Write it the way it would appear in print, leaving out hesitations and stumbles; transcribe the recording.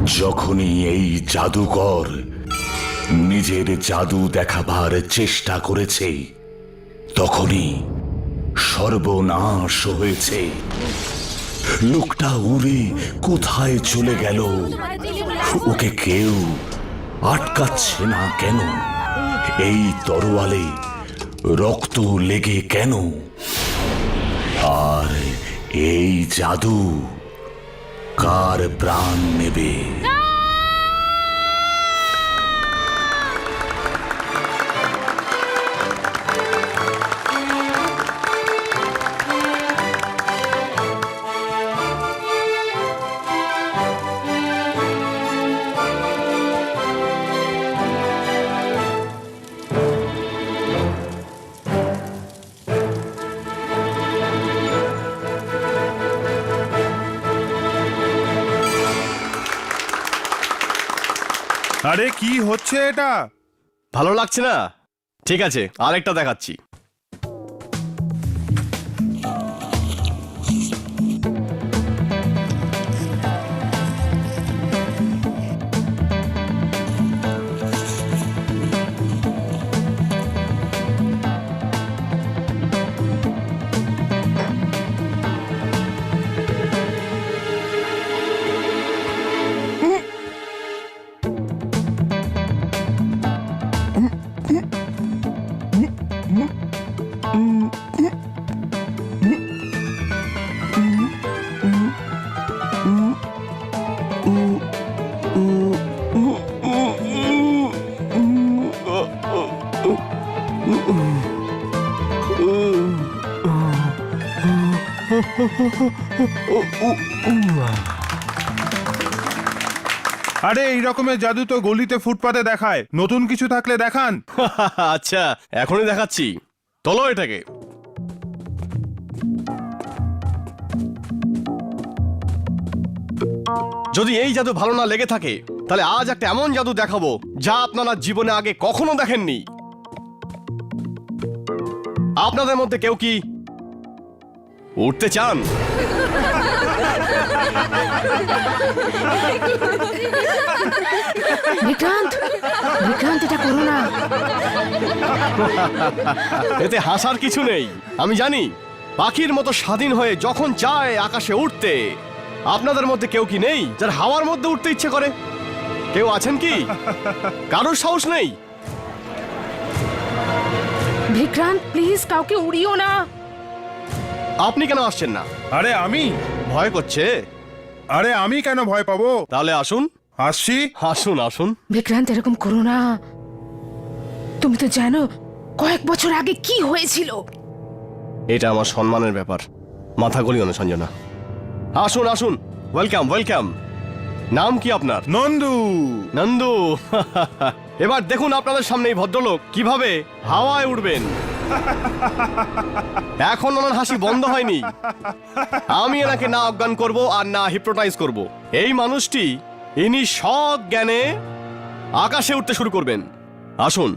যখনই এই জাদুকর নিজের জাদু দেখাবার চেষ্টা করেছে, তখনই সর্বনাশ হয়েছে। লোকটা উড়ে কোথায় চলে গেল? ওকে কেউ আটকাচ্ছে না কেন? এই তরোয়ালে রক্ত লেগে কেন? আর এই জাদু কার প্রাণ নেবে? আরে কি হচ্ছে এটা? ভালো লাগছে না? ঠিক আছে, আরেকটা দেখাচ্ছি। আরে এই রকমের জাদু তো গলিতে ফুটপাতে দেখায়, নতুন কিছু থাকলে দেখান। আচ্ছা, এখনই দেখাচ্ছি। তোলো এটাকে। যদি এই জাদু ভালো না লেগে থাকে, তাহলে আজ একটা এমন জাদু দেখাবো যা আপনারা জীবনে আগে কখনো দেখেননি। আপনাদের মধ্যে কেউ কি উঠতে চান? বিক্রান্ত, বিক্রান্ত, এটা করো না। এতে হাসার কিছু নেই। আমি জানি পাখির মতো স্বাধীন হয়ে যখন চায় আকাশে উঠতে। আপনাদের মধ্যে কেউ কি নেই যার হাওয়ার মধ্যে উঠতে ইচ্ছে করে? কেউ আছেন কি? কারোর সাহস নেই? বিক্রান্ত, প্লিজ কাউকে উড়িও না। আপনি কেন আসছেন না? আরে আমি? ভয় করছে? আরে আমি কেন ভয় পাবো? তাহলে আসুন। আসছি। আসুন আসুন। বিক্রান্ত, এরকম করো না। তুমি তো জানো কয়েক বছর আগে কি হয়েছিল। এটা আমার সম্মানের ব্যাপার, মাথা গলিও না সঞ্জনা। আসুন আসুন, ওয়েলকাম ওয়েলকাম। নাম কি আপনার? নন্দু। নন্দু। এবার দেখুন আপনাদের সামনে এই ভদ্রলোক কিভাবে হাওয়ায় উঠবেন। এখন ওনার হাসি বন্ধ হয়নি। আমি এনাকে না অজ্ঞান করব আর না হিপনোটাইজ করব। এই মানুষটি ইনি সৎ জ্ঞানে আকাশে উঠতে শুরু করবেন। আসুন।